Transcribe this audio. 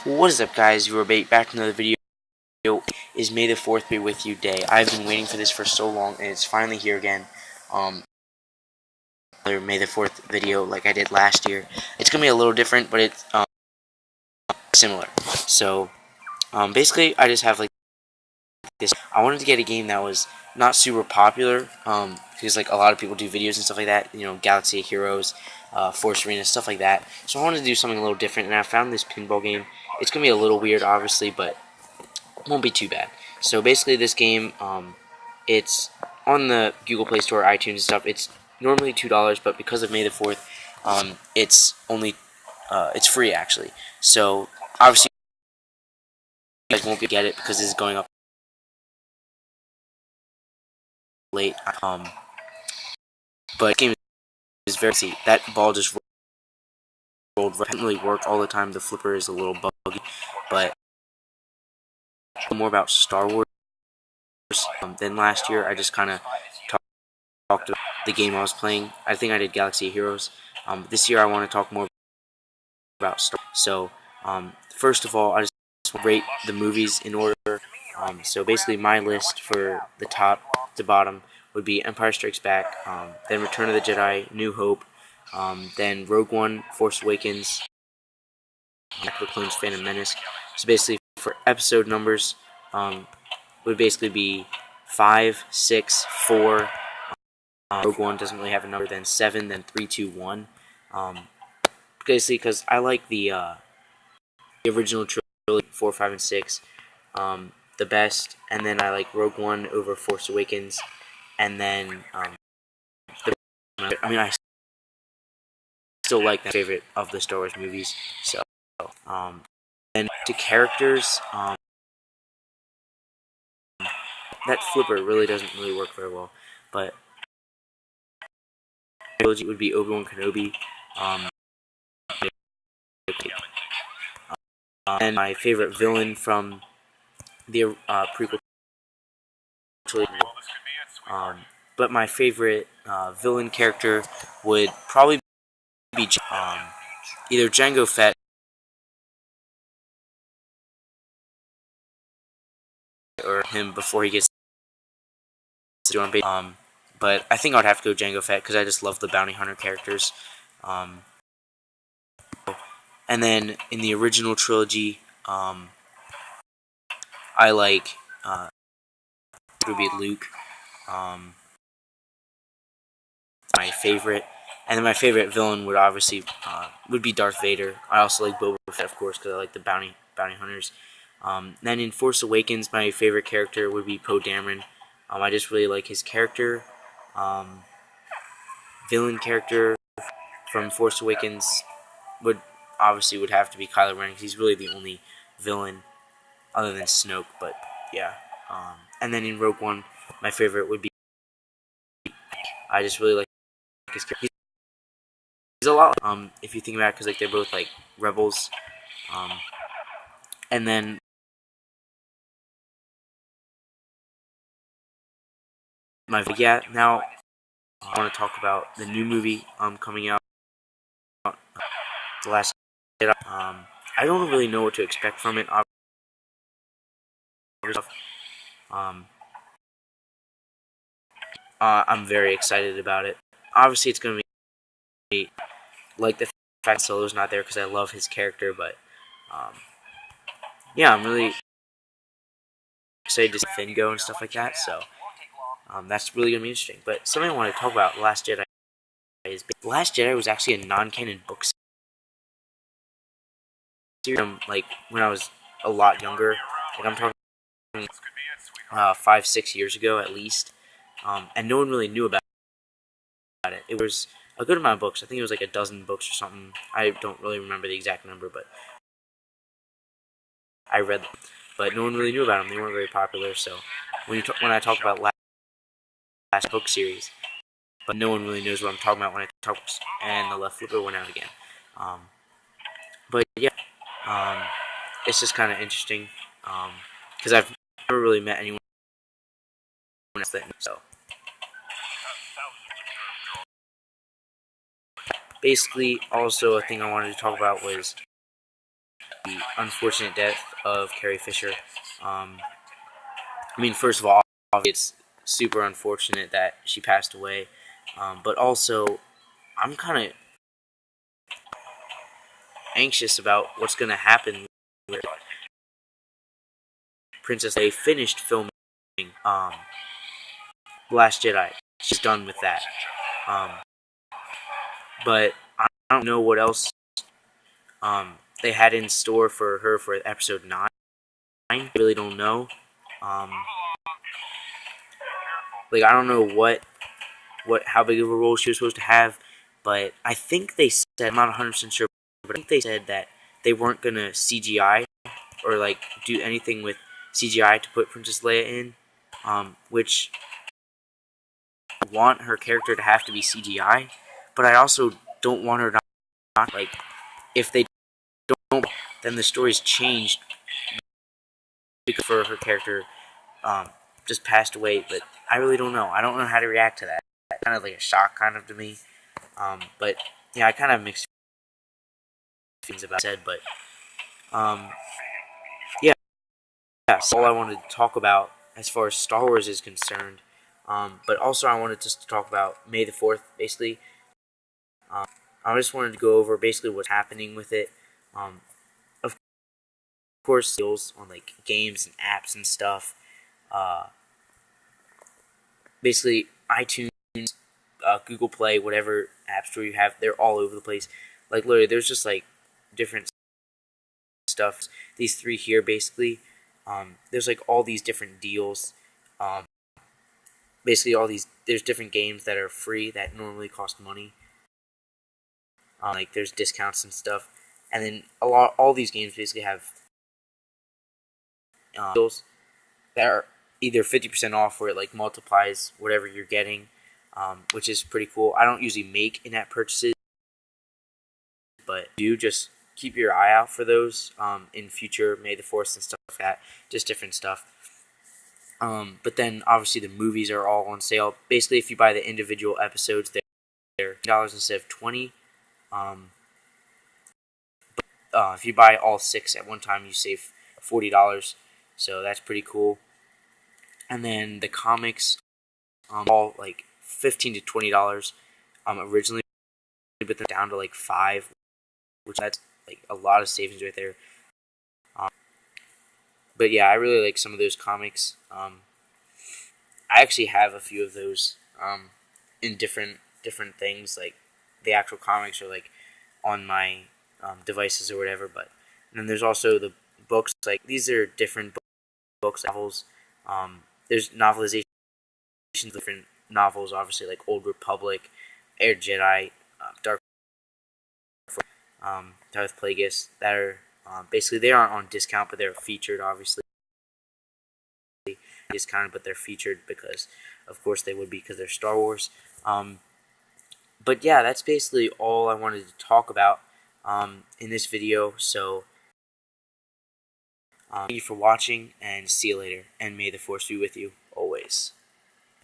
What is up, guys? You are back to another video. Is May the 4th be with you day. I've been waiting for this for so long, and it's finally here again. Another May the 4th video like I did last year. It's gonna be a little different, but it's similar. So basically, I just have like this. I wanted to get a game that was not super popular, because like a lot of people do videos and stuff like that. You know, Galaxy of Heroes, Force Arena, stuff like that. So I wanted to do something a little different, and I found this pinball game. It's gonna be a little weird, obviously, but won't be too bad. So basically, this game, it's on the Google Play Store, iTunes, and stuff. It's normally $2, but because of May the 4th, it's only it's free actually. So obviously, you guys won't be able to get it because this is going up late. But the game is very easy. That ball just rolled. It doesn't really work all the time. The flipper is a little buggy, but more about Star Wars than last year. I just kind of talked about the game I was playing. I think I did Galaxy of Heroes. This year I want to talk more about Star Wars. So first of all, I just want to rate the movies in order. So basically my list for the top to bottom would be Empire Strikes Back, then Return of the Jedi, New Hope, then Rogue One, Force Awakens, Attack of the Clones, Phantom Menace. So basically for episode numbers, would basically be 5, 6, 4. Rogue One doesn't really have a number. Then 7, then 3, 2, 1. Basically, because I like the original trilogy, 4, 5, and 6, the best, and then I like Rogue One over Force Awakens, and then I still like that favorite of the Star Wars movies. So, and to characters, that flipper really doesn't really work very well, but trilogy would be Obi-Wan Kenobi. And my favorite villain from the prequel trilogy. But my favorite villain character would probably be either Jango Fett or him before he gets to join base. But I think I'd have to go Jango Fett because I just love the bounty hunter characters. And then in the original trilogy, I like it would be Luke, my favorite, and then my favorite villain would obviously would be Darth Vader. I also like Boba Fett, of course, because I like the bounty hunters. Then in Force Awakens, my favorite character would be Poe Dameron. I just really like his character. Villain character from Force Awakens would have to be Kylo Ren, because he's really the only villain other than Snoke. But yeah, and then in Rogue One, my favorite would be. I just really like his character. He's a lot. If you think about it, because like they're both like rebels. And then now I want to talk about the new movie coming out, The Last Jedi. I don't really know what to expect from it. I'm very excited about it. Obviously, it's going to be like the fact Solo's not there because I love his character, but yeah, I'm really excited to see Finn go and stuff like that. So that's really going to be interesting. But something I want to talk about, The Last Jedi, is The Last Jedi was actually a non-canon book series. Like when I was a lot younger, like I'm talking 5, 6 years ago at least, and no one really knew about it. It was a good amount of books. I think it was like a dozen books or something. I don't really remember the exact number, but I read them. But no one really knew about them. They weren't very popular. So when I talk about last book series, but no one really knows what I'm talking about when I talk. And the left flipper went out again. But yeah, it's just kind of interesting because I've never really met anyone else that. So basically, also a thing I wanted to talk about was unfortunate death of Carrie Fisher. I mean, first of all, it's super unfortunate that she passed away, but also I'm kind of anxious about what's going to happen with Princess. They finished filming Last Jedi. She's done with that. But I don't know what else they had in store for her for episode 9. I really don't know. Like, I don't know how big of a role she was supposed to have, but I think they said, I'm not 100% sure, but I think they said that they weren't gonna CGI or like do anything with CGI to put Princess Leia in, which I want her character to have to be CGI, but I also don't want her not like, if they don't, then the story's changed because for her character just passed away. But I really don't know. I don't know how to react to that. Kind of like a shock, kind of to me. But yeah, I kind of have mixed feelings about it. But yeah, that's all I wanted to talk about as far as Star Wars is concerned. But also I wanted just to talk about May the 4th, basically. I just wanted to go over basically what's happening with it. Of course, deals on like games and apps and stuff. Basically, iTunes, Google Play, whatever app store you have, they're all over the place. Like literally, there's just like different stuff. These three here, basically, there's like all these different deals. Basically, there's different games that are free that normally cost money. Like there's discounts and stuff, and then all these games basically have deals that are either 50% off where it like multiplies whatever you're getting, which is pretty cool. I don't usually make in-app purchases, but do just keep your eye out for those in future May the 4th and stuff like that, just different stuff. But then obviously the movies are all on sale. Basically, if you buy the individual episodes, they're $10 instead of $20. If you buy all 6 at one time, you save $40. So that's pretty cool. And then the comics, all like $15 to $20 originally, but they're down to like $5, which that's like a lot of savings right there. But yeah, I really like some of those comics. I actually have a few of those in different things, like the actual comics or like on my devices or whatever. But and then there's also the books. Like these are different books, novels. There's novelizations of different novels, obviously like Old Republic, Air Jedi, Darth Plagueis, that are basically they aren't on discount, but they're featured, obviously discounted, but they're featured because, of course, they would be because they're Star Wars. But yeah, that's basically all I wanted to talk about in this video. So thank you for watching, and see you later. And may the Force be with you always.